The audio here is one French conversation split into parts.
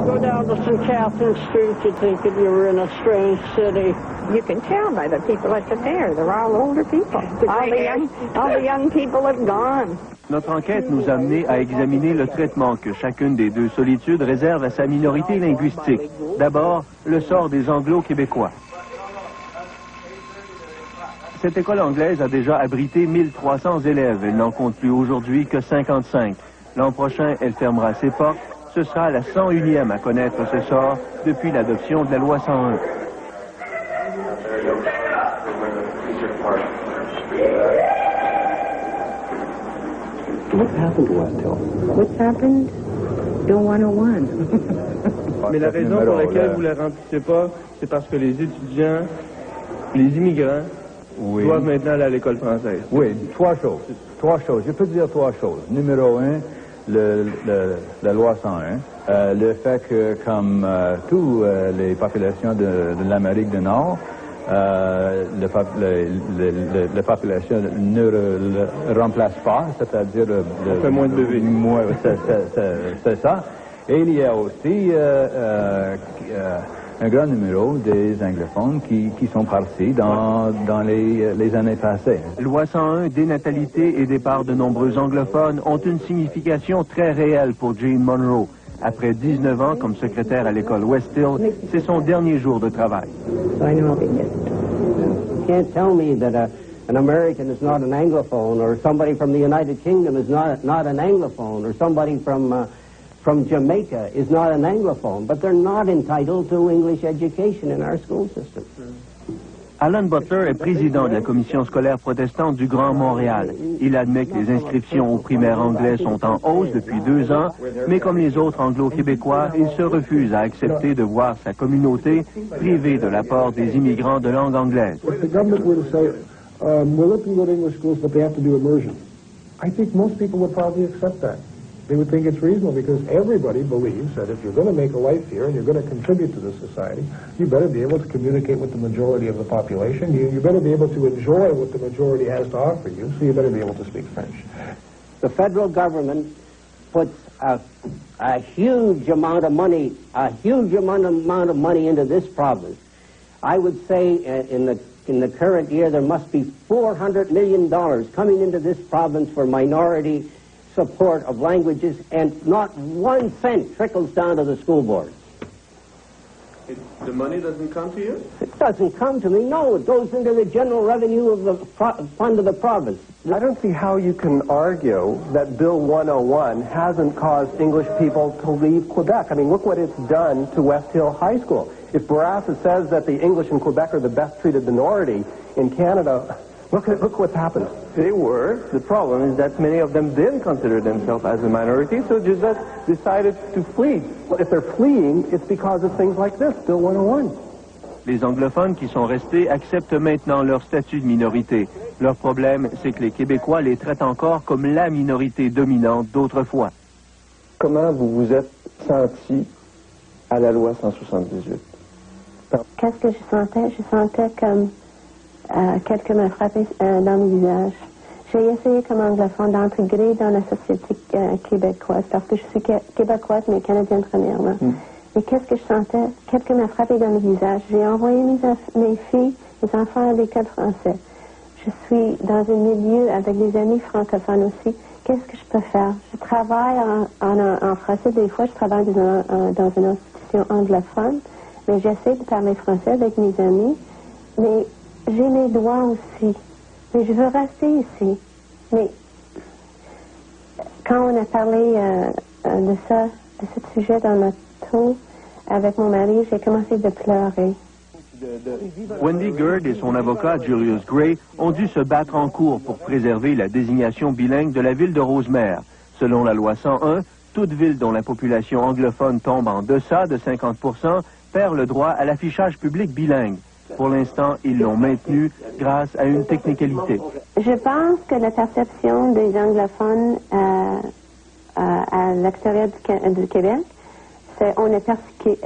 go down to St. Catherine Street, you'd think that you were in a strange city. You can tell by the people at the fair. They're all older people. All the young people have gone. Notre enquête nous a mené à examiner le traitement que chacune des deux solitudes réserve à sa minorité linguistique. D'abord, le sort des Anglo-Québécois. Cette école anglaise a déjà abrité 1300 élèves. Elle n'en compte plus aujourd'hui que 55. L'an prochain, elle fermera ses portes. Ce sera la 101e à connaître ce sort depuis l'adoption de la loi 101. What happened to West Hill? What's happened? Bill 101. Mais la raison pour laquelle vous ne la remplissez pas, c'est parce que les étudiants, les immigrants, doivent maintenant aller à l'école française. Oui, trois choses. Je peux dire trois choses. Numéro un, la loi 101. Le fait que, comme toutes les populations de l'Amérique du Nord, la population ne le remplace pas, c'est-à-dire... On fait moins de bébés. C'est ça. Et il y a aussi un grand numéro des anglophones qui sont partis dans les années passées. Loi 101, dénatalité et départ de nombreux anglophones ont une signification très réelle pour Jane Monroe. Après 19 ans comme secrétaire à l'école West Hill, c'est son dernier jour de travail. You can't tell me that an American is not an Anglophone, or somebody from the United Kingdom is not an Anglophone, or somebody from Jamaica is not an Anglophone, but they're not entitled to English education in our school system. Alan Butler est président de la commission scolaire protestante du Grand Montréal. Il admet que les inscriptions aux primaires anglais sont en hausse depuis 2 ans, mais comme les autres anglo-québécois, il se refuse à accepter de voir sa communauté privée de l'apport des immigrants de langue anglaise. The government were to say, we're looking at English schools, but they have to do immersion. I think most people would probably accept that. They would think it's reasonable because everybody believes that if you're going to make a life here and you're going to contribute to the society, you better be able to communicate with the majority of the population. You better be able to enjoy what the majority has to offer you, so you better be able to speak French. The federal government puts a huge amount of money, into this province. I would say in the current year there must be $400 million coming into this province for minority support of languages, and not 1 cent trickles down to the school board. The money doesn't come to you? It doesn't come to me, no. It goes into the general revenue of the fund of the province. I don't see how you can argue that Bill 101 hasn't caused English people to leave Quebec. I mean, look what it's done to West Hill High School. If Bourassa says that the English in Quebec are the best treated minority in Canada, look what's happened. They were. The problem is that many of them didn't consider themselves as a minority, so just decided to flee. Well, if they're fleeing, it's because of things like this, Bill 101. Les anglophones qui sont restés acceptent maintenant leur statut de minorité. Leur problème, c'est que les Québécois les traitent encore comme la minorité dominante d'autrefois. Comment vous vous êtes senti à la loi 178? Qu'est-ce que je sentais? Je sentais comme quelqu'un m'a frappé dans le visage. J'ai essayé comme anglophone d'intégrer dans la société québécoise, parce que je suis québécoise, mais canadienne premièrement. Et qu'est-ce que je sentais? Quelqu'un m'a frappé dans le visage. J'ai envoyé mes filles, mes enfants à l'école française. Je suis dans un milieu avec des amis francophones aussi. Qu'est-ce que je peux faire? Je travaille en français. Des fois, je travaille dans une institution anglophone, mais j'essaie de parler français avec mes amis. Mais j'ai mes droits aussi. Mais je veux rester ici. Mais quand on a parlé de ce sujet dans notre tour avec mon mari, j'ai commencé de pleurer. Wendy Gerd et son avocat Julius Gray ont dû se battre en cours pour préserver la désignation bilingue de la ville de Rosemère. Selon la loi 101, toute ville dont la population anglophone tombe en deçà de 50% perd le droit à l'affichage public bilingue. Pour l'instant, ils l'ont maintenu grâce à une technicalité. Je pense que la perception des anglophones à l'extérieur du Québec, c'est on est persécuté.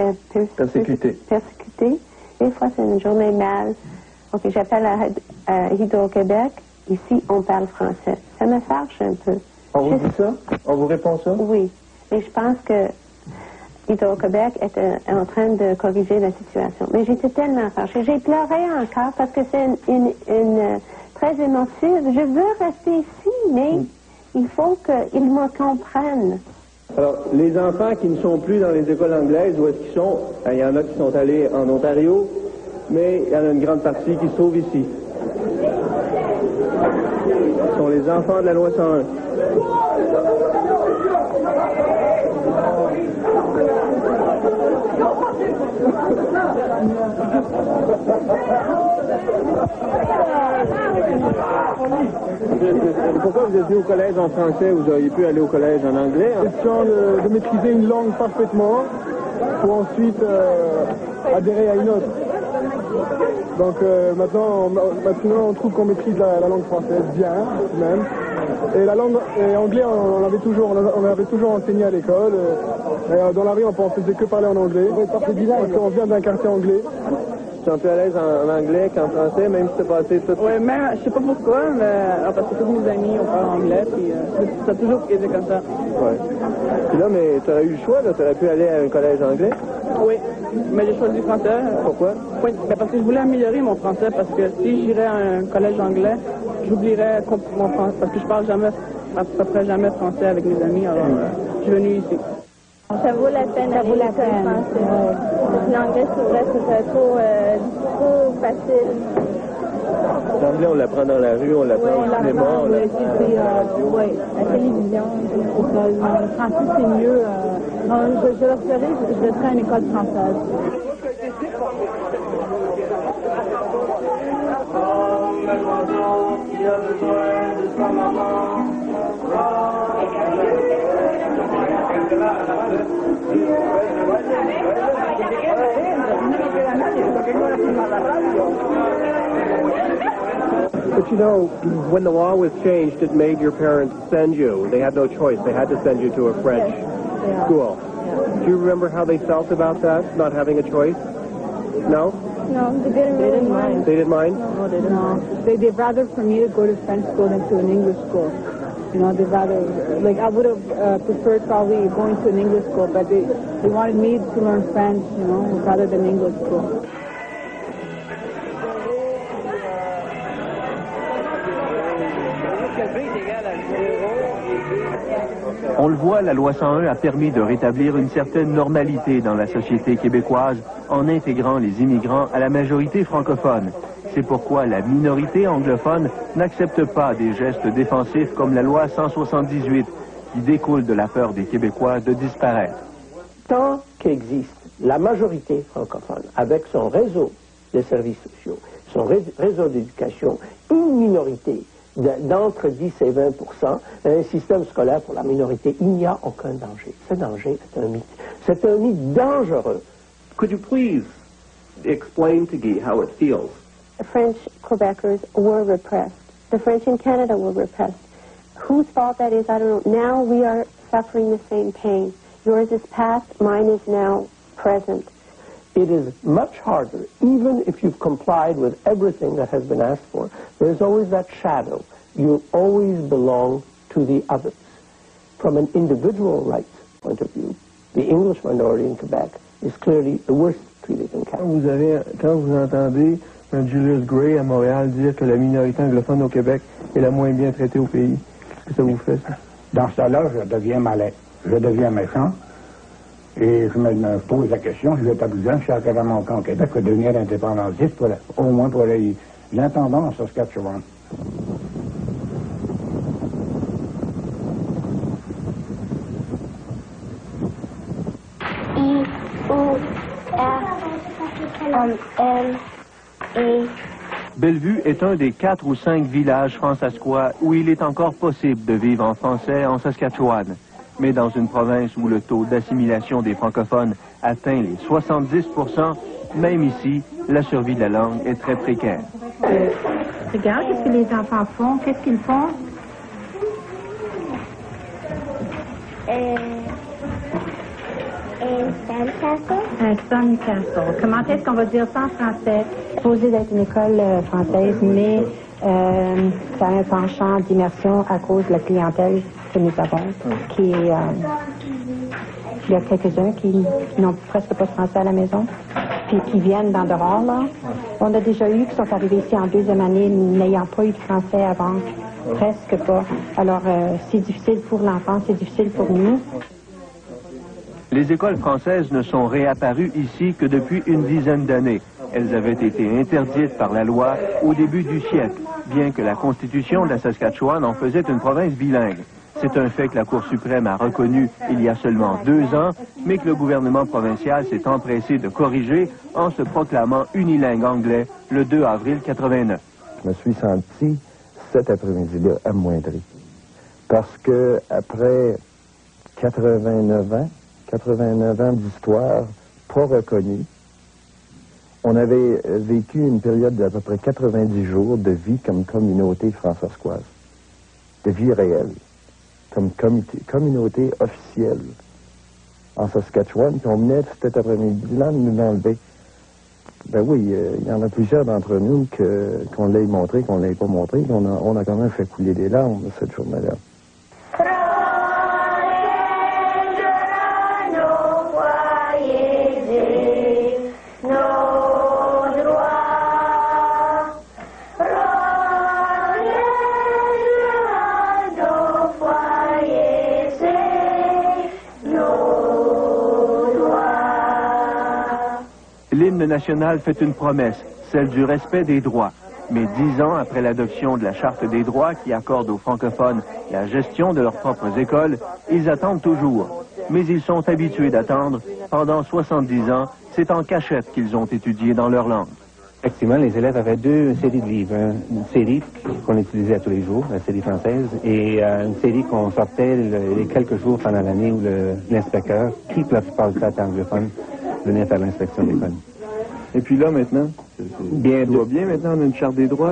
Des fois, c'est une journée mal. OK, j'appelle à Hydro-Québec. Ici, on parle français. Ça me fâche un peu. On vous dit ça? On vous répond ça? Oui. Et je pense que d'Hydro-Québec était en train de corriger la situation. Mais j'étais tellement fâchée. J'ai pleuré encore parce que c'est une très émotive. Je veux rester ici, mais il faut qu'ils me comprennent. Alors, les enfants qui ne sont plus dans les écoles anglaises, où est-ce qu'ils sont? Il y en a qui sont allés en Ontario, mais il y en a une grande partie qui se trouve ici. Ce sont les enfants de la loi 101. Pourquoi vous êtes venu au collège en français? Vous auriez pu aller au collège en anglais? Question de maîtriser une langue parfaitement pour ensuite adhérer à une autre. Donc maintenant on trouve qu'on maîtrise la langue française bien, même. Et la langue anglais, on avait toujours enseigné à l'école. Dans la rue, on ne faisait que parler en anglais. Parce qu'on vient d'un quartier anglais. Tu es un peu à l'aise en anglais qu'en français, même si tu es passé tout. Oui, mais je sais pas pourquoi, mais parce que tous mes amis ont parlé anglais, puis ça a toujours été comme ça. Oui. Puis là, mais tu aurais eu le choix, tu aurais pu aller à un collège anglais? Oui, mais j'ai choisi le français. Pourquoi? Oui, parce que je voulais améliorer mon français, parce que si j'irais à un collège anglais, j'oublierais mon français, parce que je parle jamais, à peu près jamais français avec mes amis, alors je suis venu ici. Ça vaut la peine d'aller à l'école française. L'anglais, c'est vrai, c'est trop facile. L'anglais, on l'apprend dans la rue, on l'apprend au cinéma, on l'apprend à la radio. Oui, la télévision. Le français, c'est mieux. Je le ferai, je le ferai à une école française. But you know, when the law was changed, it made your parents send you. They had no choice. They had to send you to a French school. Do you remember how they felt about that, not having a choice? No? No, they didn't mind. They didn't mind? No, they didn't mind. They'd rather for me to go to French school than to an English school. You know, they'd rather, like, I would have preferred probably going to an English school, but they wanted me to learn French, you know, rather than English school. On le voit, la loi 101 a permis de rétablir une certaine normalité dans la société québécoise en intégrant les immigrants à la majorité francophone. C'est pourquoi la minorité anglophone n'accepte pas des gestes défensifs comme la loi 178 qui découle de la peur des Québécois de disparaître. Tant qu'existe la majorité francophone avec son réseau de services sociaux, son réseau d'éducation, une minorité d'entre 10 et 20%, un système scolaire pour la minorité, il n'y a aucun danger. Ce danger est un mythe. C'est un mythe dangereux. Could you please explain to Guy how it feels? The French Quebecers were repressed. The French in Canada were repressed. Whose fault that is, I don't know. Now we are suffering the same pain. Yours is past, mine is now present. It is much harder, even if you've complied with everything that has been asked for. There's always that shadow. You always belong to the others. From an individual rights point of view, the English minority in Quebec is clearly the worst treated in Canada. Quand vous entendez un Julius Gray à Montréal dire que la minorité anglophone au Québec est la moins bien traitée au pays, qu'est-ce que ça vous fait, ça? Dans ce cas-là, je deviens malin. Je deviens méchant. Et je me pose la question, je vais pas besoin, je suis carrément au Québec, de devenir indépendantiste, au moins pour aller l'intendant en Saskatchewan. Bellevue est un des 4 ou 5 villages fransaskois où il est encore possible de vivre en français en Saskatchewan. Mais dans une province où le taux d'assimilation des francophones atteint les 70%, même ici, la survie de la langue est très précaire. Regarde, qu'est-ce que les enfants font? Qu'est-ce qu'ils font? Un sandcastle. Comment est-ce qu'on va dire ça en français? Supposé d'être une école française, mais Ça a un penchant d'immersion à cause de la clientèle que nous avons, qui est... il y a quelques-uns qui n'ont presque pas de français à la maison, puis qui viennent d'en dehors, là. On a déjà eu qui sont arrivés ici en deuxième année n'ayant pas eu de français avant, presque pas. Alors, c'est difficile pour l'enfant, c'est difficile pour nous. Les écoles françaises ne sont réapparues ici que depuis une dizaine d'années. Elles avaient été interdites par la loi au début du siècle, bien que la Constitution de la Saskatchewan en faisait une province bilingue. C'est un fait que la Cour suprême a reconnu il y a seulement 2 ans, mais que le gouvernement provincial s'est empressé de corriger en se proclamant unilingue anglais le 2 avril 89. Je me suis senti cet après-midi-là amoindri. Parce que après 89 ans d'histoire pas reconnue, on avait vécu une période d'à peu près 90 jours de vie comme communauté françoiscoise, de vie réelle, comme communauté officielle en Saskatchewan, puis on venait cet après-midi-là de nous l'enlever. Ben oui, il y en a plusieurs d'entre nous qu'on l'ait montré, qu'on ne l'ait pas montré, on a quand même fait couler des larmes cette journée-là. L'hymne national fait une promesse, celle du respect des droits. Mais 10 ans après l'adoption de la Charte des droits qui accorde aux francophones la gestion de leurs propres écoles, ils attendent toujours. Mais ils sont habitués d'attendre. Pendant 70 ans, c'est en cachette qu'ils ont étudié dans leur langue. Effectivement, les élèves avaient 2 séries de livres. Une série qu'on utilisait à tous les jours, la série française, et une série qu'on sortait les quelques jours pendant l'année où l'inspecteur, qui pour la plupart du temps est anglophone, venait faire l'inspection de l'école. Et puis là, maintenant, tout va bien maintenant, on a une charte des droits,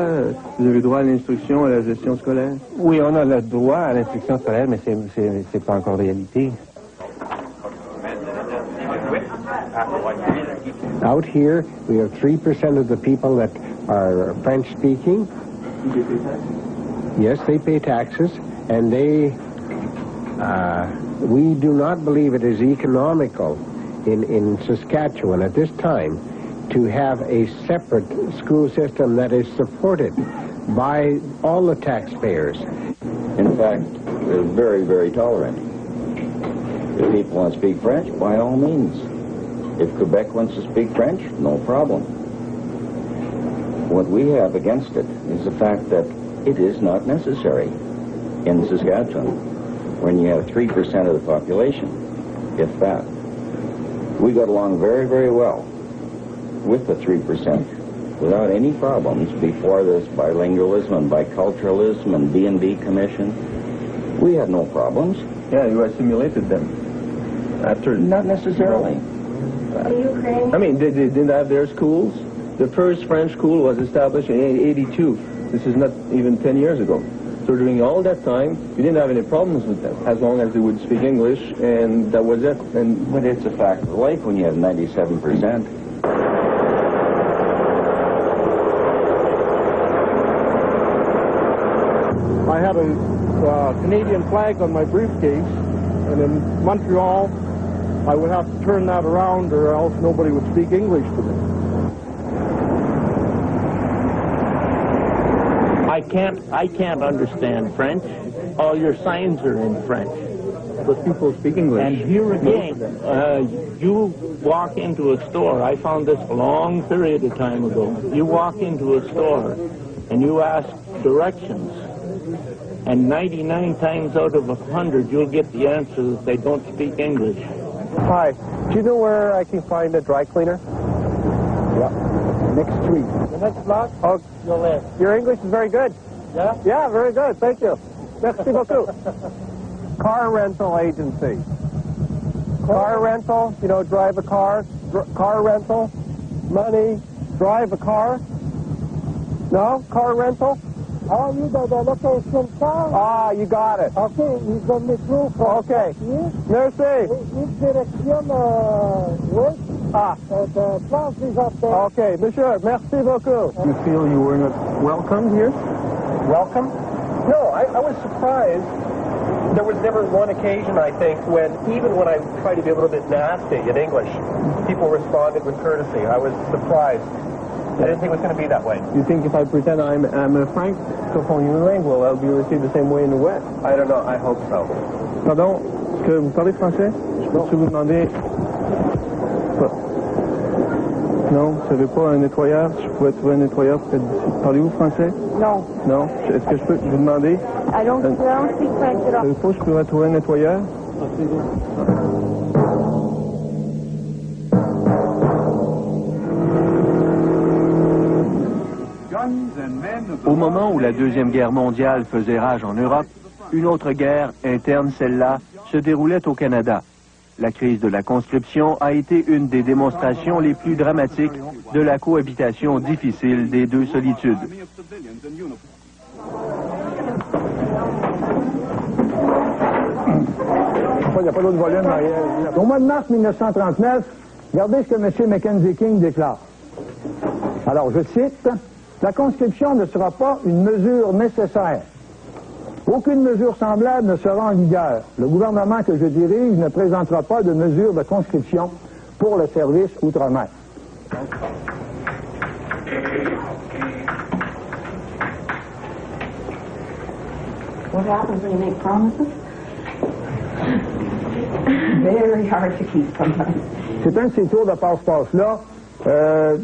vous avez droit à l'instruction, à la gestion scolaire? Oui, on a le droit à l'instruction scolaire, mais c'est pas encore réalité. Out here, we have 3% of the people that are French-speaking. Yes, they pay taxes, and we do not believe it is economical in Saskatchewan at this time to have a separate school system that is supported by all the taxpayers. In fact, they're very, very tolerant. If people want to speak French, by all means. If Quebec wants to speak French, no problem. What we have against it is the fact that it is not necessary in Saskatchewan when you have 3% of the population, if that. We got along very, very well with the 3% without any problems before this bilingualism and biculturalism and B&B Commission. We had no problems. Yeah, you assimilated them after... Not necessarily. I mean, they didn't have their schools. The first French school was established in 1982. This is not even 10 years ago. So during all that time, we didn't have any problems with them, as long as they would speak English, and that was it. But it's a fact of life when you have 97%. I had a Canadian flag on my briefcase, and in Montreal, I would have to turn that around or else nobody would speak English to me. I can't understand French. All your signs are in French. But people speak English. And here again, you walk into a store. I found this a long period of time ago. You walk into a store and you ask directions. And 99 times out of 100, you'll get the answer that they don't speak English. Hi. Do you know where I can find a dry cleaner? Yeah. Next street. The next block? Oh, You'll left. your English is very good. Yeah? Yeah, very good. Thank you. Merci beaucoup. Car rental agency. Car rental, you know, drive a car. Car rental. Money. Drive a car. No? Car rental? Oh, you got the location car? Ah, you got it. Okay, you got me through. Okay. Merci. Is direction work? Ah. Okay, monsieur, merci beaucoup. You feel you were not welcomed here? Welcome? No, I was surprised. There was never one occasion, I think, when, even when I tried to be a little bit nasty in English, people responded with courtesy. I was surprised. I didn't think it was going to be that way. You think if I pretend I'm a francophone unilingual, I'll be received the same way in the West? I don't know. I hope so. Pardon, est-ce que vous parlez français? Je peux vous demander... Non, vous savez pas un nettoyeur? Je pourrais trouver un nettoyeur près d'ici. Parlez-vous français? Non. Non? Est-ce que je peux vous demander? I don't speak French at all. Savez pas, je pourrais trouver un nettoyeur? Au moment où la Deuxième Guerre mondiale faisait rage en Europe, une autre guerre, interne celle-là, se déroulait au Canada. La crise de la conscription a été une des démonstrations les plus dramatiques de la cohabitation difficile des deux solitudes. Il n'y a pas d'autre volume, Marielle. Au mois de mars 1939, regardez ce que M. Mackenzie King déclare. Alors, je cite, « La conscription ne sera pas une mesure nécessaire. Aucune mesure semblable ne sera en vigueur. Le gouvernement que je dirige ne présentera pas de mesure de conscription pour le service outre-mer. » What happens when you make promises? Very hard to keep sometimes. C'est un de ces tours de passe-passe-là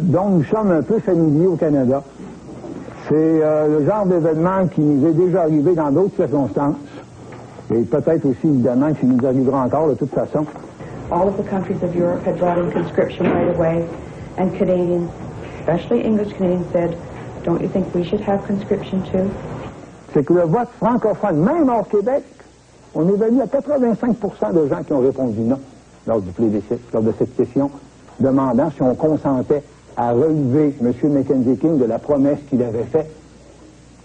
dont nous sommes un peu familiers au Canada. C'est le genre d'événement qui nous est déjà arrivé dans d'autres circonstances. Et peut-être aussi, évidemment, qui nous arrivera encore de toute façon. All of the countries of Europe had brought in conscription right away, and Canadians, especially English Canadians, said, don't you think we should have conscription too? C'est que le vote francophone, même hors Québec, on évalue à 85% de gens qui ont répondu non lors du plébiscite, lors de cette question, demandant si on consentait à relever M. Mackenzie King de la promesse qu'il avait faite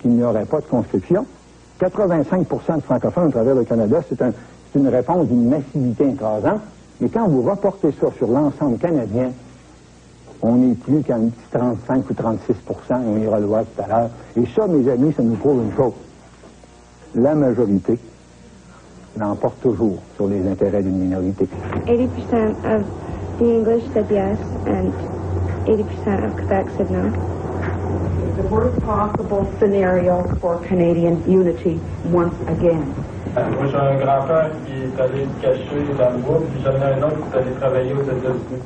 qu'il n'y aurait pas de conscription. 85% de francophones à travers le Canada, c'est une réponse d'une massivité écrasante. Mais quand vous reportez ça sur l'ensemble canadien, on n'est plus qu'à un petit 35 ou 36%, on ira le voir tout à l'heure. Et ça, mes amis, ça nous prouve une chose. La majorité l'emporte toujours sur les intérêts d'une minorité. 80% of the English said yes, and 80% of Quebec said no. The worst possible scenario for Canadian unity once again. Moi, j'ai un grand-père qui est allé se cacher dans le bois, puis j'en ai un autre qui est allé travailler aux États-Unis.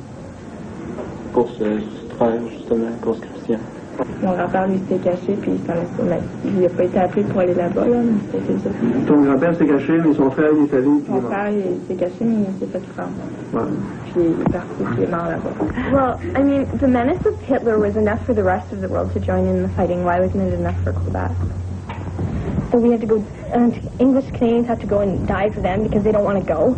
Pour se soustraire, justement, à la conscription. Mon grand-père, lui, s'était caché, puis il n'a pas été appelé pour aller là-bas, là, mais c'était ça. Ton grand-père s'est caché, mais son frère, il est allé. Mon frère, il s'est caché, mais il s'est fait prendre. Ouais. Puis il est parti, puis il est mort là-bas. Well, I mean, the menace of Hitler was enough for the rest of the world to join in the fighting. Why wasn't it enough for Quebec? So we have to go, English Canadians have to go and die for them because they don't want to go?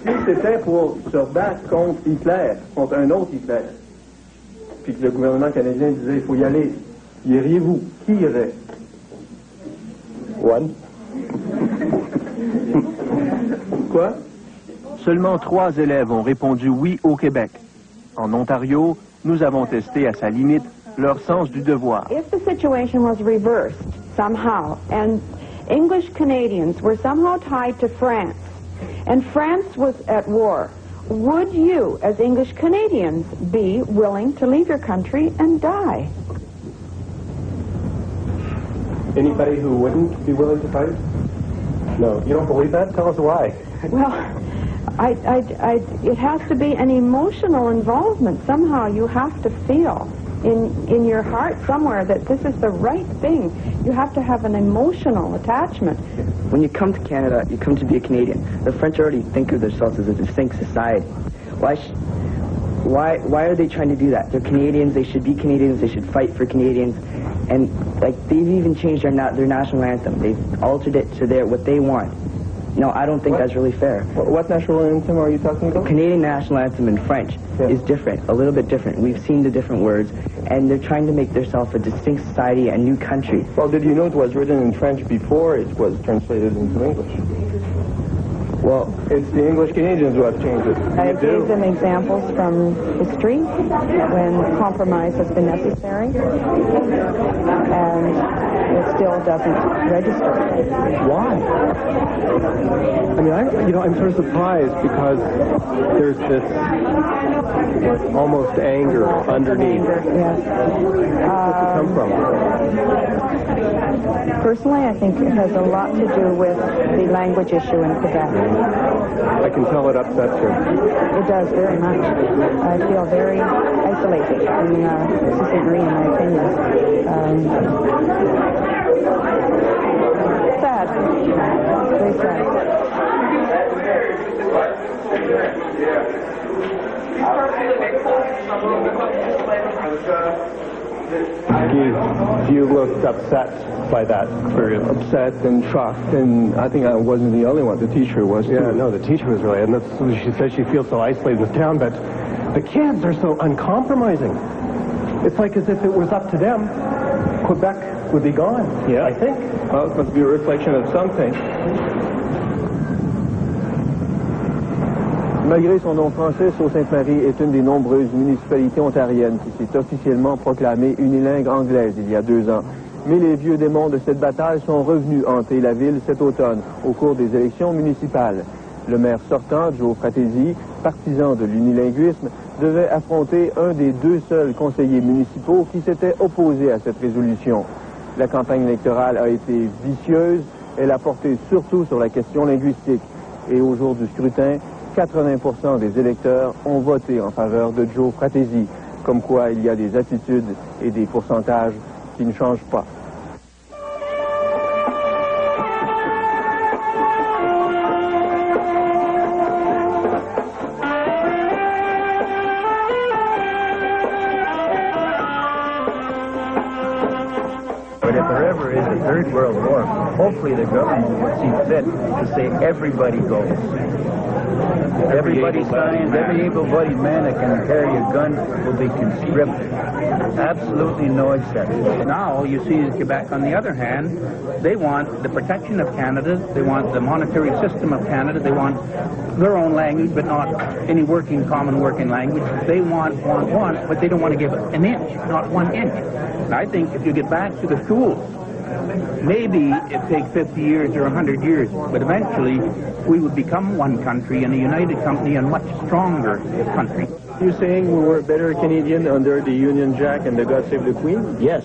Si c'était pour se battre contre Hitler, contre un autre Hitler, puis que le gouvernement canadien disait il faut y aller, iriez-vous? Qui irait? One. Quoi? Seulement 3 élèves ont répondu oui au Québec. En Ontario, nous avons testé à sa limite leur sens du devoir. If the situation was reversed somehow, and English Canadians were somehow tied to France, and France was at war, would you, as English Canadians, be willing to leave your country and die? Anybody who wouldn't be willing to fight? No. You don't believe that? Tell us why. Well, it has to be an emotional involvement. Somehow you have to feel in your heart somewhere that this is the right thing. You have to have an emotional attachment. When you come to Canada, you come to be a Canadian. The French already think of themselves as a distinct society. Why are they trying to do that? They're Canadians. They should be Canadians. They should fight for Canadians. And like they've even changed their national anthem. They've altered it to what they want. No, I don't think that's really fair. What national anthem are you talking about? Canadian national anthem in French is different, a little bit different. We've seen the different words, and they're trying to make themselves a distinct society, a new country. Well, did you know it was written in French before it was translated into English? Well, it's the English Canadians who have changed it. I gave them examples from history when compromise has been necessary, and it still doesn't register. Why? I mean, I'm sort of surprised because there's this almost anger underneath. Anger, yes. Where does it come from? Personally, I think it has a lot to do with the language issue in Quebec. I can tell it upsets you. It does very much. I feel very isolated in Sault Ste. Marie, in my opinion. Sad. Very sad. You looked upset by that. Very upset and shocked, and I think I wasn't the only one. The teacher was too. Yeah, no, the teacher was really, and that's, she said she feels so isolated in the town, but the kids are so uncompromising. It's like as if it was up to them, Quebec would be gone. Yeah. I think. Well, it must be a reflection of something. Malgré son nom français, Sault-Sainte-Marie est une des nombreuses municipalités ontariennes qui s'est officiellement proclamée unilingue anglaise il y a 2 ans. Mais les vieux démons de cette bataille sont revenus hanter la ville cet automne au cours des élections municipales. Le maire sortant, Joe Fratesi, partisan de l'unilinguisme, devait affronter un des 2 seuls conseillers municipaux qui s'étaient opposés à cette résolution. La campagne électorale a été vicieuse, elle a porté surtout sur la question linguistique. Et au jour du scrutin, 80% des électeurs ont voté en faveur de Joe Fratesi, comme quoi il y a des attitudes et des pourcentages qui ne changent pas. But if there ever is a third world war, hopefully the government would see fit to say everybody goes. Everybody signs, every able-bodied man that can carry a gun will be conscripted. Absolutely no exception. Now, you see Quebec, on the other hand, they want the protection of Canada, they want the monetary system of Canada, they want their own language, but not any common working language. They want, but they don't want to give an inch, not 1 inch. And I think if you get back to the schools, maybe it takes 50 years or 100 years, but eventually we would become one country and a united company and much stronger country. You're saying we were better Canadian under the Union Jack and the God Save the Queen? Yes,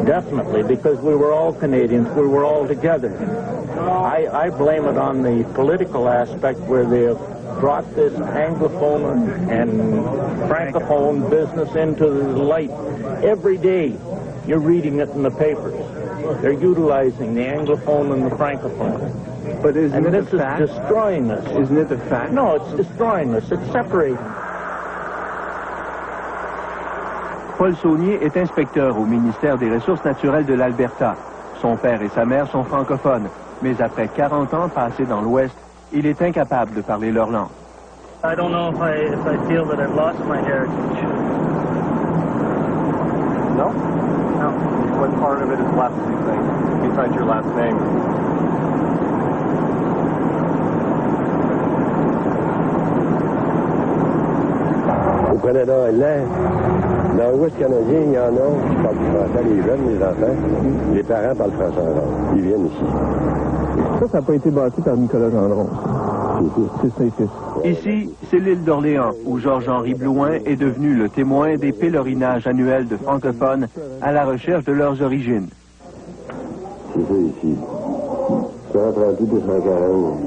definitely, because we were all Canadians, we were all together. I blame it on the political aspect where they have brought this Anglophone and Francophone business into the light. Every day you're reading it in the papers. They're utilizing the Anglophone and the Francophone. But isn't it a fact? This is destroying us. Isn't it a fact? No, it's destroying us. It's separating. Paul Saunier est inspecteur au ministère des Ressources naturelles de l'Alberta. Son père et sa mère sont francophones, mais après 40 ans passés dans l'Ouest, il est incapable de parler leur langue. I don't know if I feel that I've lost my heritage. No? No. What part of it is left, do you think, besides your last name? Au Canada anglais, dans l'Ouest canadien, il y en a qui parlent français, les jeunes, les enfants. Les parents parlent français encore. Ils viennent ici. Ça n'a pas été bâti par Nicolas Gendron. C'est Saint-Fils. Ici, c'est l'île d'Orléans, où Georges-Henri Blouin est devenu le témoin des pèlerinages annuels de francophones à la recherche de leurs origines. C'est ça ici. 138 240.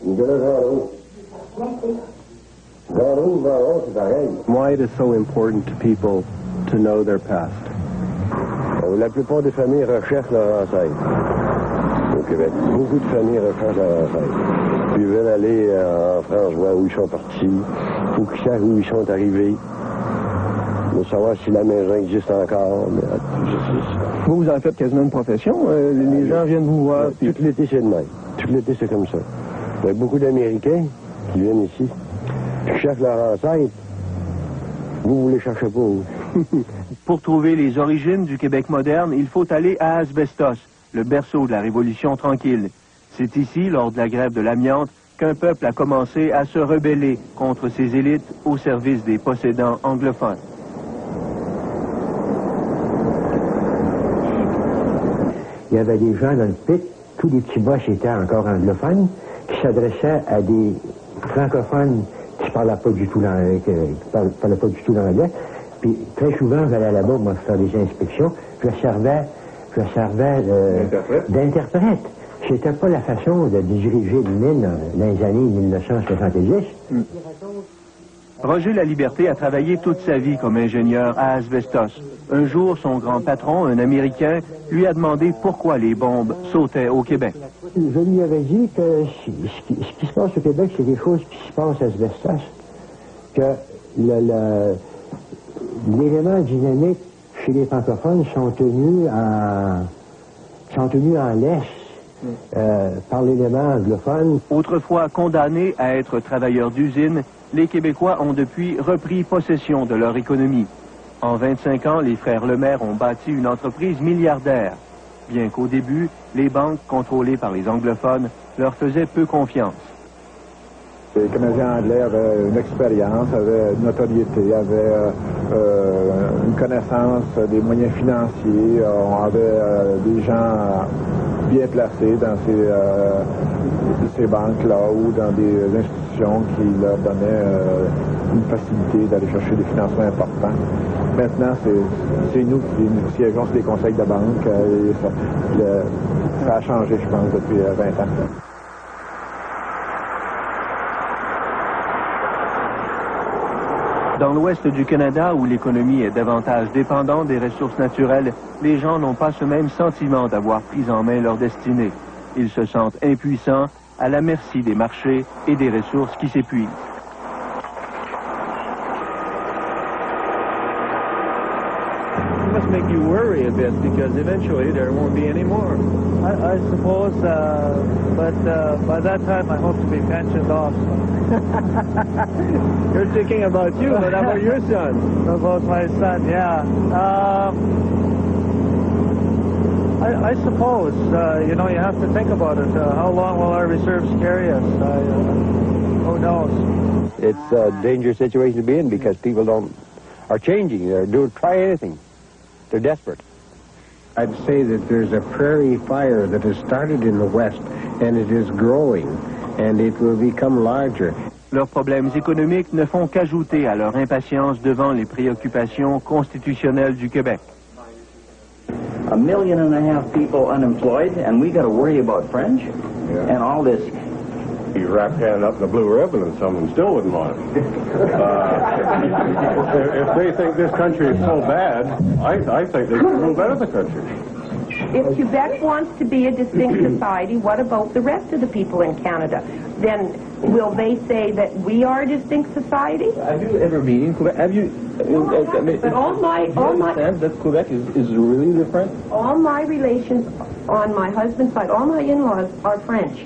Nicolas Gendron. Why it is so important to people to know their past? La plupart des familles recherchent leur ancêtre au Québec. Beaucoup de familles recherchent leur ancêtre. Puis ils veulent aller en France voir où ils sont partis. Il faut qu'ils sachent où ils sont arrivés. De savoir si la maison existe encore. Vous en faites quasiment une profession. Les gens viennent vous voir. Tout l'été, c'est de même. Tout l'été, c'est comme ça. Il y a beaucoup d'Américains qui viennent ici. Qui cherchent leur ancêtre. Vous les cherchez pas, vous. Pour trouver les origines du Québec moderne, il faut aller à Asbestos, le berceau de la Révolution tranquille. C'est ici, lors de la grève de l'amiante, qu'un peuple a commencé à se rebeller contre ces élites au service des possédants anglophones. Il y avait des gens dans le pit, tous les petits boches étaient encore anglophones, qui s'adressaient à des francophones qui ne parlaient pas du tout l'anglais. Puis très souvent, j'allais là-bas, moi, faire des inspections, je servais d'interprète. C'était pas la façon de diriger une mine dans les années 1970. Roger Laliberté a travaillé toute sa vie comme ingénieur à asbestos. Un jour, son grand patron, un Américain, lui a demandé pourquoi les bombes sautaient au Québec. Je lui avais dit que ce qui se passe au Québec, c'est des choses qui se passent à asbestos, que l'élément dynamique chez les francophones sont tenus en laisse par l'élément anglophone. Autrefois condamnés à être travailleurs d'usine, les Québécois ont depuis repris possession de leur économie. En 25 ans, les frères Lemaire ont bâti une entreprise milliardaire, bien qu'au début, les banques contrôlées par les anglophones leur faisaient peu confiance. Les Canadiens anglais avaient une expérience, avaient une notoriété, avaient une connaissance des moyens financiers, on avait des gens bien placés dans ces banques-là ou dans des institutions qui leur donnaient une facilité d'aller chercher des financements importants. Maintenant, c'est nous qui siégeons sur les conseils de banque et ça a changé, je pense, depuis 20 ans. Dans l'ouest du Canada, où l'économie est davantage dépendante des ressources naturelles, les gens n'ont pas ce même sentiment d'avoir pris en main leur destinée. Ils se sentent impuissants, à la merci des marchés et des ressources qui s'épuisent. It must make you worry a bit because eventually there won't be any more. I suppose, but by that time I hope to be pensioned off. You're thinking about you, but how about your son? About my son, yeah. I suppose, you know, you have to think about it. How long will our reserves carry us? Who knows? It's a dangerous situation to be in because people are changing. They're try anything. They're desperate. I'd say that there's a prairie fire that has started in the West, and it is growing, and it will become larger. Leurs problèmes économiques ne font qu'ajouter à leur impatience devant les préoccupations constitutionnelles du Québec. 1.5 million people unemployed, and we got to worry about French and all this. You wrap hand up in a blue ribbon and someone still wouldn't want it. If they think this country is so bad, I think they should move out of the country. If Quebec wants to be a distinct society, what about the rest of the people in Canada? Then will they say that we are a distinct society? Have you ever been in Quebec? Have you? But all my understand that Quebec is really different. All my relations on my husband's side, all my in-laws are French,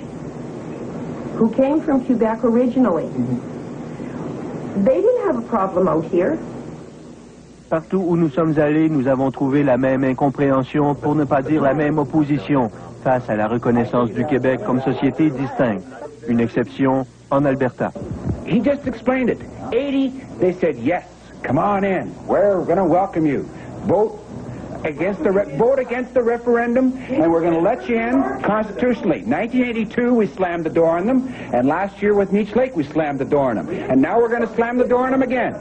who came from Quebec originally. They didn't have a problem out here. Partout où nous sommes allés, nous avons trouvé la même incompréhension, pour ne pas dire la même opposition, face à la reconnaissance du Québec comme société distincte. Une exception en Alberta. He just explained it. 80, they said, yes, come on in. We're going to welcome you. Vote against the referendum, and we're going to let you in constitutionally. 1982, we slammed the door on them, and last year with Meech Lake, we slammed the door on them. And now we're going to slam the door on them again.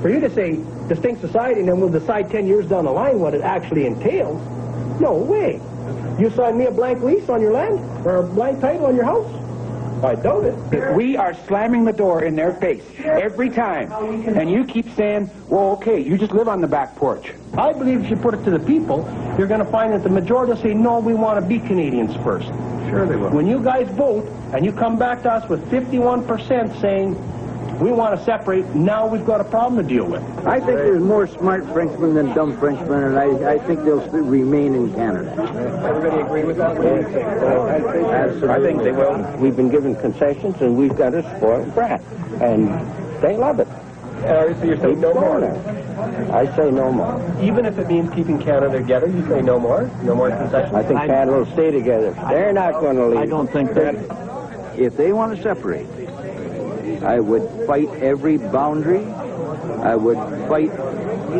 For you to say distinct society, and then we'll decide 10 years down the line what it actually entails, no way. You sign me a blank lease on your land, or a blank title on your house? I doubt it. We are slamming the door in their face every time. And you keep saying, well, okay, you just live on the back porch. I believe if you put it to the people, you're going to find that the majority will say, no, we want to be Canadians first. Sure they will. When you guys vote, and you come back to us with 51% saying, we want to separate, now we've got a problem to deal with. I think there's more smart Frenchmen than dumb Frenchmen, and I think they'll still remain in Canada. Everybody agree with that? Absolutely. I think they will. We've been given concessions, and we've got a spoiled brat, and they love it. So you're saying no more? I say no more. Even if it means keeping Canada together, you say no more? No more concessions? I think Canada will stay together. They're not going to leave. I don't think that. If they want to separate, I would fight every boundary. I would fight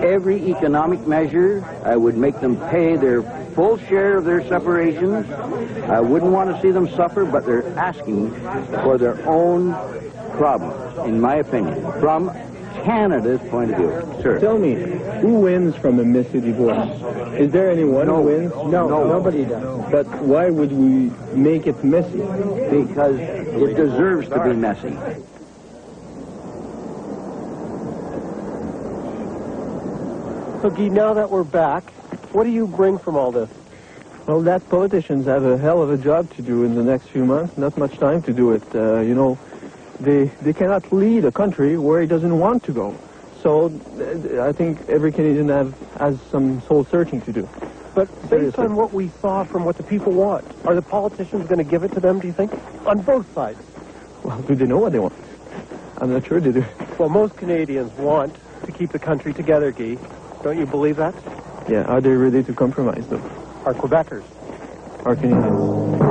every economic measure. I would make them pay their full share of their separations. I wouldn't want to see them suffer, but they're asking for their own problem, in my opinion, from Canada's point of view. Sir. Tell me, who wins from a messy divorce? Is there anyone who wins? No, nobody does. But why would we make it messy? Because it deserves to be messy. So, Guy, now that we're back, what do you bring from all this? Well, that politicians have a hell of a job to do in the next few months. Not much time to do it. You know, they cannot lead a country where he doesn't want to go. So I think every Canadian has some soul searching to do. But based on what we saw from what the people want, are the politicians going to give it to them, do you think? On both sides? Well, do they know what they want? I'm not sure they do. Well, most Canadians want to keep the country together, Guy. Don't you believe that? Yeah, are they ready to compromise, though? Are Quebecers? Are Canadians?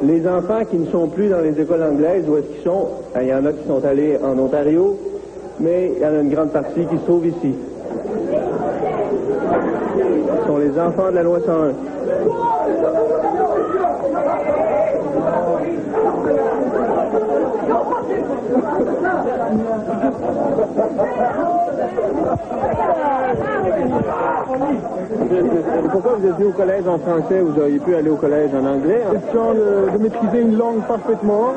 Les enfants qui ne sont plus dans les écoles anglaises, où est-ce qu'ils sont? Il y en a qui sont allés en Ontario, mais il y en a une grande partie qui se trouve ici. Ce sont les enfants de la loi 101. Pourquoi vous êtes venu au collège en français? Vous auriez pu aller au collège en anglais? Question de maîtriser une langue parfaitement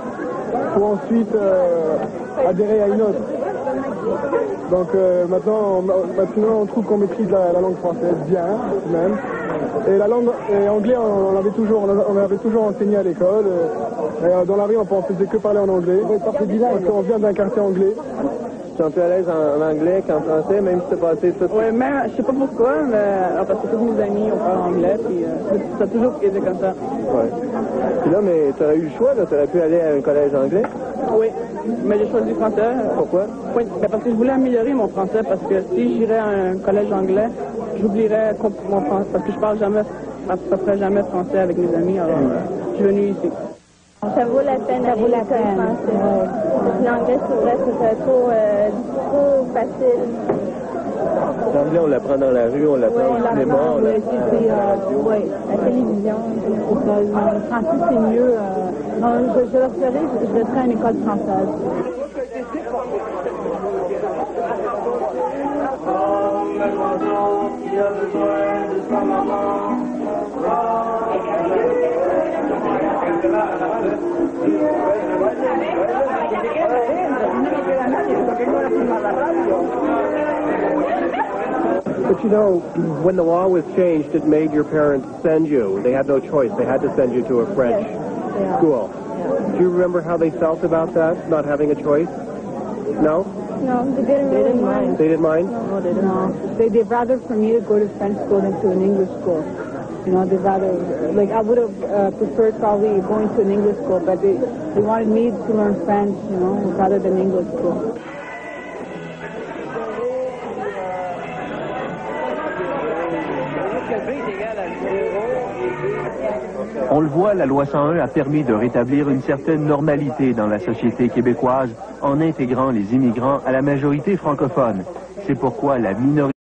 pour ensuite adhérer à une autre. Donc maintenant on trouve qu'on maîtrise la langue française bien, même. Et la langue anglais, on avait toujours enseigné à l'école. Dans la rue, on ne faisait que parler en anglais. Parce qu'on vient d'un quartier anglais. Tu es un peu à l'aise en anglais qu'en français, même si tu es passé tout. Oui, mais je sais pas pourquoi, mais parce que tous mes amis ont parlé anglais, puis ça a toujours été comme ça. Ouais. Puis là, mais tu aurais eu le choix, tu aurais pu aller à un collège anglais? Oui, mais j'ai choisi français. Pourquoi? Oui, parce que je voulais améliorer mon français, parce que si j'irais à un collège anglais, j'oublierais mon français, parce que je parle jamais, à peu près jamais français avec mes amis, alors je suis venu ici. Ça vaut la peine d'aller à l'école française. L'anglais, c'est vrai, c'est trop facile. L'anglais, on l'apprend dans la rue, on l'apprend au cinéma, on l'apprend à la radio. Oui, la télévision. Le français, c'est mieux. Je leur ferais, je mettrais à une école française. But you know, when the law was changed, it made your parents send you. They had no choice. They had to send you to a French school. Do you remember how they felt about that, not having a choice? No? No, they didn't mind. They didn't mind? No, they didn't. No. They'd rather for me to go to French school than to an English school. You know, they'd rather, like, I would have preferred probably going to an English school, but they wanted me to learn French, you know, rather than English school. On le voit, la loi 101 a permis de rétablir une certaine normalité dans la société québécoise en intégrant les immigrants à la majorité francophone. C'est pourquoi la minorité...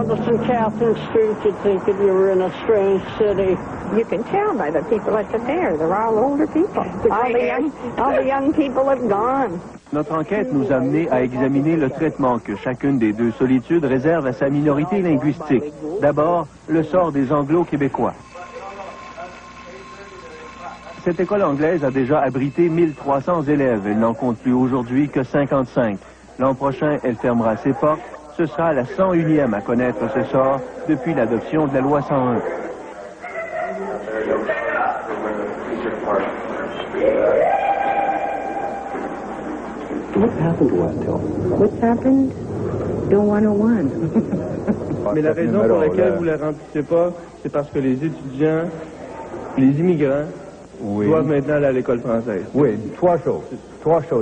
To St. Catherine Street, you'd think that you were in a strange city. You can tell by the people at the fair. They're all older people. All the young people have gone. Notre enquête nous a mené à examiner le traitement que chacune des deux solitudes réserve à sa minorité linguistique. D'abord, le sort des Anglo-Québécois. Cette école anglaise a déjà abrité 1300 élèves. Elle n'en compte plus aujourd'hui que 55. L'an prochain, elle fermera ses portes Ce sera la 101e à connaître ce sort depuis l'adoption de la loi 101. What happened to West Hill? What's happened? Bill 101. Mais la raison pour laquelle vous ne la remplissez pas, c'est parce que les étudiants, les immigrants, doivent maintenant aller à l'école française. Oui, trois choses.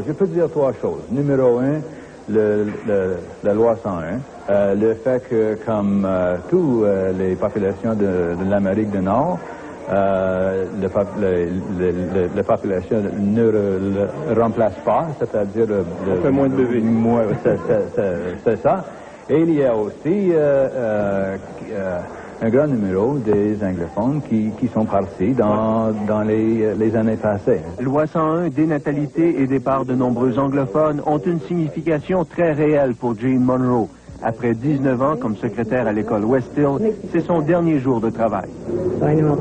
Je peux dire trois choses. Numéro un, la loi 101. Le fait que, comme toutes les populations de l'Amérique du Nord, la population ne le remplace pas, c'est-à-dire... On fait moins de bébés. C'est ça. Et il y a aussi un grand numéro des anglophones qui sont partis dans les années passées. Loi 101, dénatalité et départ de nombreux anglophones ont une signification très réelle pour Jean Monroe. Après 19 ans comme secrétaire à l'école West Hill, c'est son dernier jour de travail. You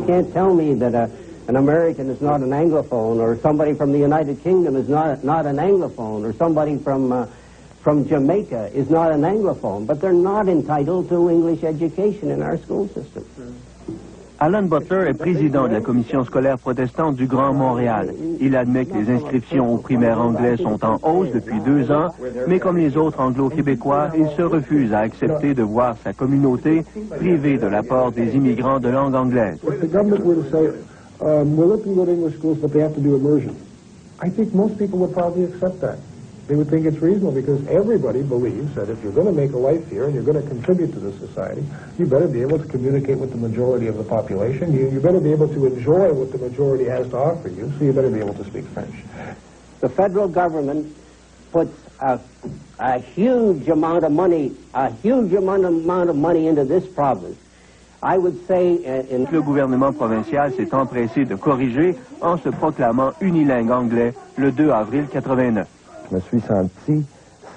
can't tell me that an American is not an Anglophone, or somebody from the United Kingdom is not an Anglophone, or somebody from Jamaica is not an Anglophone, but they're not entitled to English education in our school system. Alan Butler est président de la commission scolaire protestante du Grand Montréal. Il admet que les inscriptions au primaire anglais sont en hausse depuis 2 ans, mais comme les autres anglo-québécois, il se refuse à accepter de voir sa communauté privée de l'apport des immigrants de langue anglaise. If the government were to say, we'll let them go to English schools, but they have to do immersion, I think most people would probably accept that. They would think it's reasonable because everybody believes that if you're going to make a life here and you're going to contribute to the society, you better be able to communicate with the majority of the population. You better be able to enjoy what the majority has to offer you, so you better be able to speak French. The federal government puts a huge amount of money into this province. I would say Le gouvernement provincial s'est empressé de corriger en se proclamant unilingue anglais le 2 avril 89. Je me suis senti,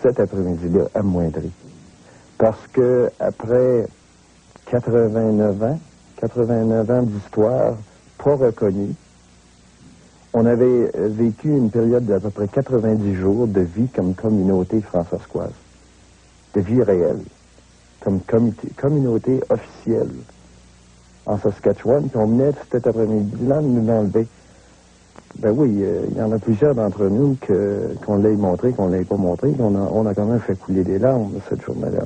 cet après-midi-là, amoindri. Parce que après 89 ans d'histoire pas reconnue, on avait vécu une période d'à peu près 90 jours de vie comme communauté françoise, de vie réelle, comme communauté officielle en Saskatchewan, puis on venait cet après-midi-là nous l'enlever. Ben oui, il y en a plusieurs d'entre nous qu'on l'ait montré, qu'on l'ait pas montré, on a quand même fait couler des larmes cette journée-là.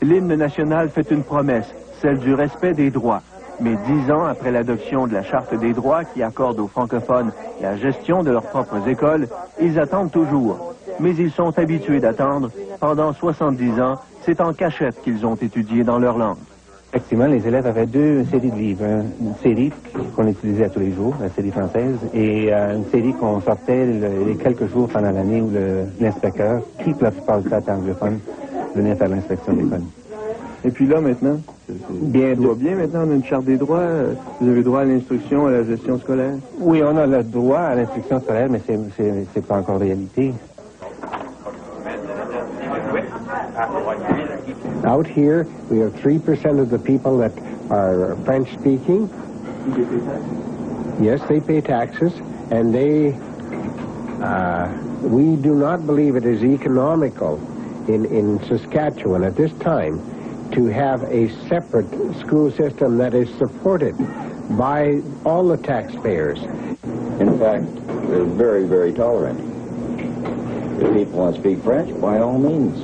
L'hymne national fait une promesse, celle du respect des droits. Mais 10 ans après l'adoption de la Charte des droits qui accorde aux francophones la gestion de leurs propres écoles, ils attendent toujours. Mais ils sont habitués d'attendre. Pendant 70 ans, c'est en cachette qu'ils ont étudié dans leur langue. Effectivement, les élèves avaient 2 séries de livres. Une série qu'on utilisait à tous les jours, la série française, et une série qu'on sortait les quelques jours pendant l'année où l'inspecteur, qui pour la plupart du temps est anglophone, venait faire l'inspection de l'école. Et puis là, maintenant, tout va bien maintenant, on a une charte des droits, vous avez droit à l'instruction, à la gestion scolaire? Oui, on a le droit à l'instruction scolaire, mais c'est pas encore réalité. Out here, we have 3% of the people that are French-speaking. Yes, they pay taxes, and we do not believe it is economical in Saskatchewan at this time to have a separate school system that is supported by all the taxpayers. In fact, they're very, very tolerant. If people want to speak French, by all means.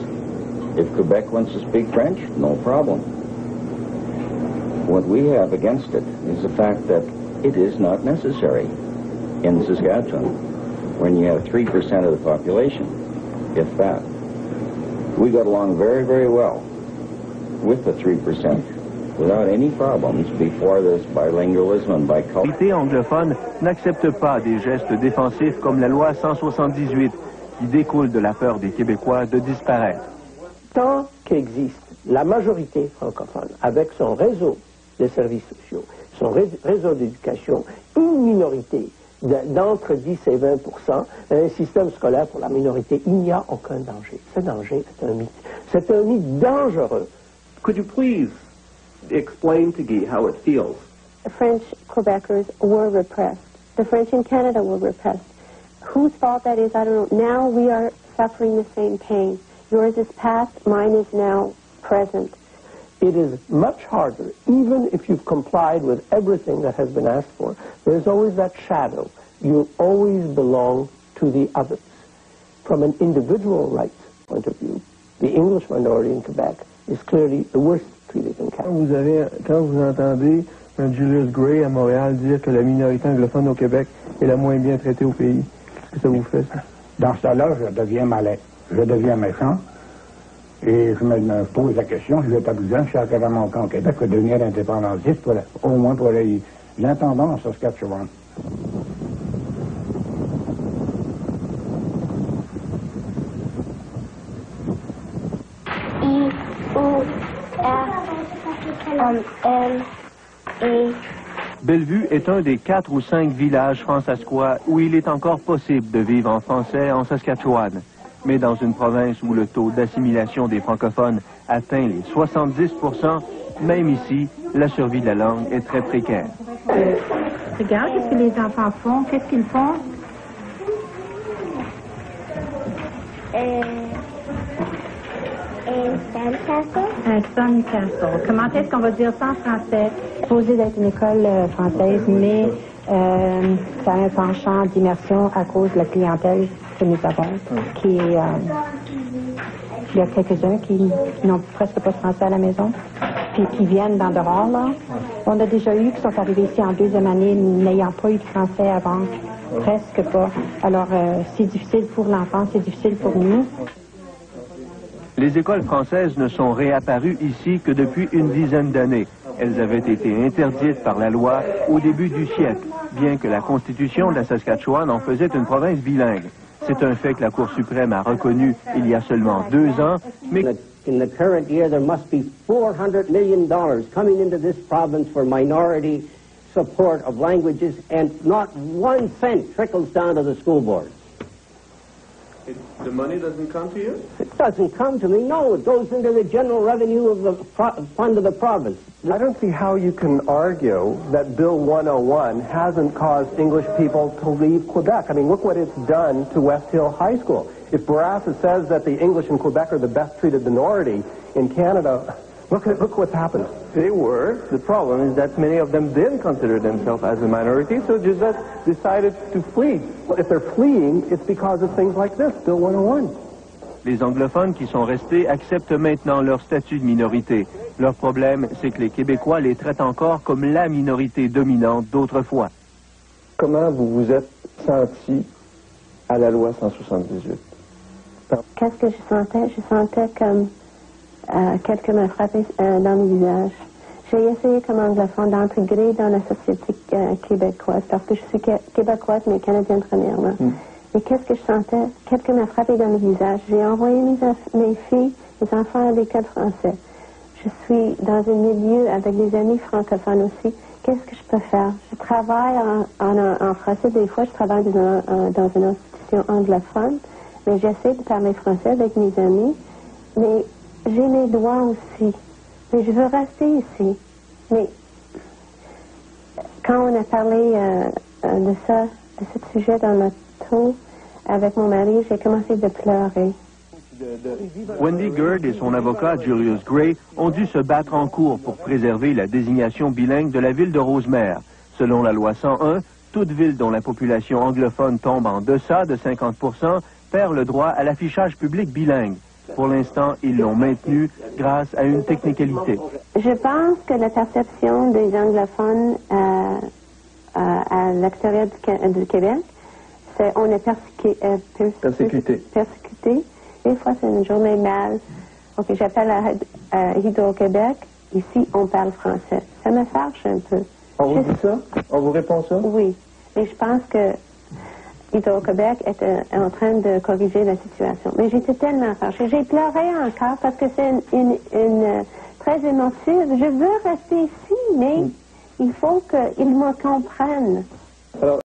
If Quebec wants to speak French, no problem. What we have against it is the fact that it is not necessary in Saskatchewan when you have 3% of the population, if that. We got along very, very well with the 3% without any problems before this bilingualism and bicultural. Les anglophones n'acceptent pas des gestes défensifs comme la loi 178 qui découle de la peur des Québécois de disparaître. Tant qu'existe la majorité francophone avec son réseau de services sociaux, son réseau d'éducation, une minorité d'entre 10 et 20%, un système scolaire pour la minorité, il n'y a aucun danger. Ce danger est un mythe. C'est un mythe dangereux. Could you please explain to Guy how it feels? The French Quebecers were repressed. The French in Canada were repressed. Whose fault that is, I don't know. Now we are suffering the same pain. Yours is past, mine is now present. It is much harder, even if you've complied with everything that has been asked for. There's always that shadow. You always belong to the others. From an individual rights point of view, the English minority in Quebec is clearly the worst treated in Canada. Quand vous entendez un Julius Gray à Montréal dire que la minorité anglophone au Québec est la moins bien traitée au pays, qu'est-ce que ça vous fait, ça? Dans ce cas-là, je deviens malin. Je deviens méchant. Et je me pose la question, je vais t'abuser, je suis à mon camp au Québec, pour devenir indépendantiste, au moins pour l'intendant en Saskatchewan. Bellevue est un des 4 ou 5 villages fransaskois où il est encore possible de vivre en français en Saskatchewan. Mais dans une province où le taux d'assimilation des francophones atteint les 70%, même ici, la survie de la langue est très précaire. Regarde, qu'est-ce que les enfants font? Qu'est-ce qu'ils font? Un Sandcastle. Comment est-ce qu'on va dire ça en français? Supposé d'être une école française, mais ça a un penchant d'immersion à cause de la clientèle que nous avons, qui il y a quelques-uns qui n'ont presque pas de français à la maison, puis qui viennent d'en dehors, là. On a déjà eu qui sont arrivés ici en deuxième année n'ayant pas eu de français avant, presque pas. Alors, c'est difficile pour l'enfant, c'est difficile pour nous. Les écoles françaises ne sont réapparues ici que depuis une dizaine d'années. Elles avaient été interdites par la loi au début du siècle, bien que la Constitution de la Saskatchewan en faisait une province bilingue. C'est un fait que la Cour suprême a reconnu il y a seulement 2 ans, mais... In the current year, there must be $400 million coming into this province for minority support of languages, and not 1 cent trickles down to the school board. The money doesn't come to you? It doesn't come to me, no. It goes into the general revenue of the fund of the province. I don't see how you can argue that Bill 101 hasn't caused English people to leave Quebec. I mean, look what it's done to West Hill High School. If Bourassa says that the English in Quebec are the best treated minority in Canada, look what's happened. They were. The problem is that many of them didn't consider themselves as a minority, so just decided to flee. Well, if they're fleeing, it's because of things like this, Bill 101. Les anglophones qui sont restés acceptent maintenant leur statut de minorité. Leur problème, c'est que les Québécois les traitent encore comme la minorité dominante d'autrefois. Comment vous vous êtes senti à la loi 178? Qu'est-ce que je sentais? Je sentais comme quelqu'un m'a frappé dans le visage. J'ai essayé comme anglophone d'intégrer dans la société québécoise, parce que je suis québécoise, mais canadienne premièrement. Et qu'est-ce que je sentais? Quelqu'un m'a frappé dans le visage. J'ai envoyé mes filles, mes enfants à l'école français. Je suis dans un milieu avec des amis francophones aussi. Qu'est-ce que je peux faire? Je travaille en français. Des fois, je travaille dans une institution anglophone, mais j'essaie de parler français avec mes amis. Mais j'ai mes droits aussi. Mais je veux rester ici. Mais quand on a parlé de ce sujet dans l'auto avec mon mari, j'ai commencé de pleurer. Wendy Gerd et son avocat Julius Gray ont dû se battre en cours pour préserver la désignation bilingue de la ville de Rosemère. Selon la loi 101, toute ville dont la population anglophone tombe en deçà de 50% perd le droit à l'affichage public bilingue. Pour l'instant, ils l'ont maintenu grâce à une technicalité. Je pense que la perception des anglophones à l'extérieur du Québec, c'est on est persécuté. Des fois, c'est une journée mal. OK, j'appelle à Hydro-Québec. Ici, on parle français. Ça me fâche un peu. On vous dit ça? On vous répond ça? Oui. Mais je pense que Hydro-Québec est en train de corriger la situation. Mais j'étais tellement fâchée. J'ai pleuré encore parce que c'est une très émotive. Je veux rester ici, mais il faut qu'ils me comprennent. Alors,